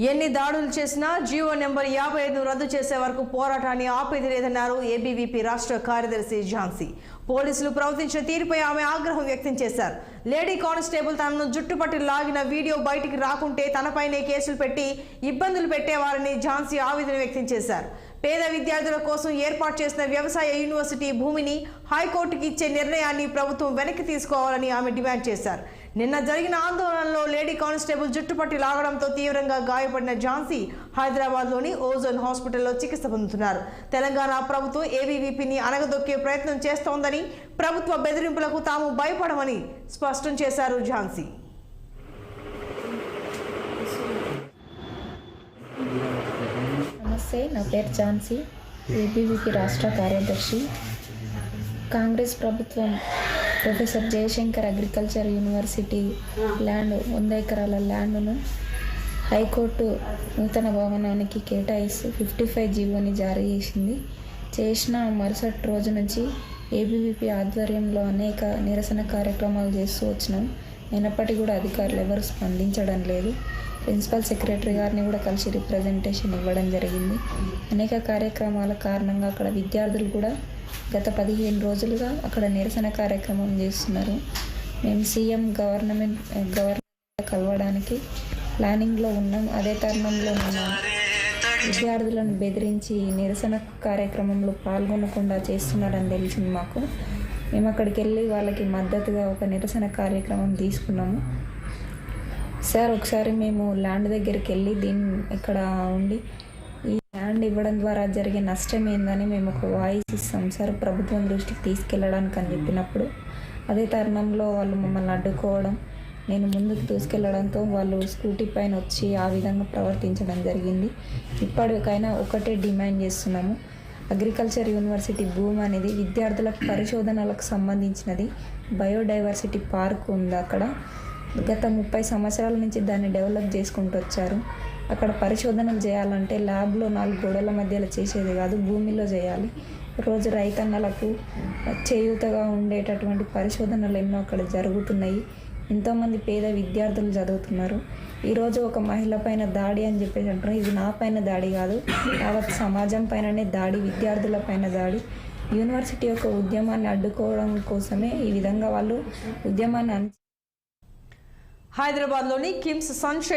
ఎన్ని దాడులు చేసినా జీవో నెంబర్ 55 రద్దు చేసే వరకు పోరాటాన్ని ఆపేది లేదన్నారు ఏబీవీపీ రాష్ట్ర కార్యదర్శి ఝాన్సీ. పోలీసులు ప్రవర్తించిన తీరుపై ఆమె ఆగ్రహం వ్యక్తం చేశారు. లేడీ కానిస్టేబుల్ తనను జుట్టుపట్టి లాగిన వీడియో బయటికి రాకుంటే తనపైనే కేసులు పెట్టి ఇబ్బందులు పెట్టేవారని ఝాన్సీ ఆవేదన వ్యక్తం చేశారు. పేద విద్యార్థుల కోసం ఏర్పాటు చేసిన వ్యవసాయ యూనివర్సిటీ భూమిని హైకోర్టుకి ఇచ్చే నిర్ణయాన్ని ప్రభుత్వం వెనక్కి తీసుకోవాలని ఆమె డిమాండ్ చేశారు. నిన్న జరిగిన ఆందోళనలో లేడీ కానిస్టేబుల్ జుట్టుపట్టి లాగడంతో తీవ్రంగా గాయపడిన ఝాన్సీ హైదరాబాద్లోని ఓజోన్ హాస్పిటల్లో చికిత్స పొందుతున్నారు. తెలంగాణ ప్రభుత్వం ఏబీవీపీని అణగదొక్కే ప్రయత్నం చేస్తోందని, ప్రభుత్వ బెదిరింపులకు తాము భయపడమని స్పష్టం చేశారు ఝాన్సీ. నమస్తే, నా పేరు ఝాన్సీ, ఏబీవీపీ రాష్ట్ర కార్యదర్శి. కాంగ్రెస్ ప్రభుత్వం professor Jayashankar agriculture university land 100 ఎకరాల ల్యాండ్ను హైకోర్టు నూతన భవనానికి కేటాయిస్తూ 55 జీవోని జారీ చేసిన మరుసటి రోజు నుంచి ఏబీవీపీ ఆధ్వర్యంలో అనేక నిరసన కార్యక్రమాలు చేస్తూ వచ్చినాం. అయినప్పటికీ కూడా అధికారులు ఎవరు స్పందించడం లేదు. ప్రిన్సిపల్ సెక్రటరీ గారిని కూడా కలిసి రిప్రజెంటేషన్ ఇవ్వడం జరిగింది. అనేక కార్యక్రమాల కారణంగా అక్కడ విద్యార్థులు కూడా గత 15 రోజులుగా అక్కడ నిరసన కార్యక్రమం చేస్తున్నారు. మేము సీఎం గవర్నర్ కలవడానికి ప్లానింగ్లో ఉన్నాం. అదే తరుణంలో మన విద్యార్థులను బెదిరించి నిరసన కార్యక్రమంలో పాల్గొనకుండా చేస్తున్నారని తెలిసింది మాకు. మేము అక్కడికి వెళ్ళి వాళ్ళకి మద్దతుగా ఒక నిరసన కార్యక్రమం తీసుకున్నాము. సార్, ఒకసారి మేము ల్యాండ్ దగ్గరికి వెళ్ళి ఇక్కడ ఉండి ఈ ల్యాండ్ ఇవ్వడం ద్వారా జరిగే నష్టం ఏందని మేము ఒక వాయిస్ ఇస్తాం సార్ ప్రభుత్వం దృష్టికి తీసుకెళ్ళడానికి అని చెప్పినప్పుడు, అదే తరుణంలో వాళ్ళు మమ్మల్ని అడ్డుకోవడం, నేను ముందుకు తీసుకెళ్లడంతో వాళ్ళు స్కూటీ పైన వచ్చి ఆ విధంగా ప్రవర్తించడం జరిగింది. ఇప్పటికైనా ఒకటే డిమాండ్ చేస్తున్నాము. అగ్రికల్చర్ యూనివర్సిటీ భూమి అనేది విద్యార్థుల పరిశోధనలకు సంబంధించినది. బయోడైవర్సిటీ పార్క్ ఉంది అక్కడ. గత 30 సంవత్సరాల నుంచి దాన్ని డెవలప్ చేసుకుంటూ వచ్చారు. అక్కడ పరిశోధనలు చేయాలంటే ల్యాబ్లో 4 గోడల మధ్యలో చేసేది కాదు, భూమిలో చేయాలి. రోజు రైతన్నలకు చేయూతగా ఉండేటటువంటి పరిశోధనలు ఎన్నో అక్కడ జరుగుతున్నాయి. ఎంతోమంది పేద విద్యార్థులు చదువుతున్నారు. ఈరోజు ఒక మహిళ పైన దాడి అని చెప్పేసి అంటున్నారు. ఇది నా పైన దాడి కాదు, యావత్ సమాజం పైననే దాడి, విద్యార్థుల పైన దాడి. యూనివర్సిటీ యొక్క ఉద్యమాన్ని అడ్డుకోవడం కోసమే ఈ విధంగా వాళ్ళు ఉద్యమాన్ని హైదరాబాద్లోని కిమ్స్ సన్షైన్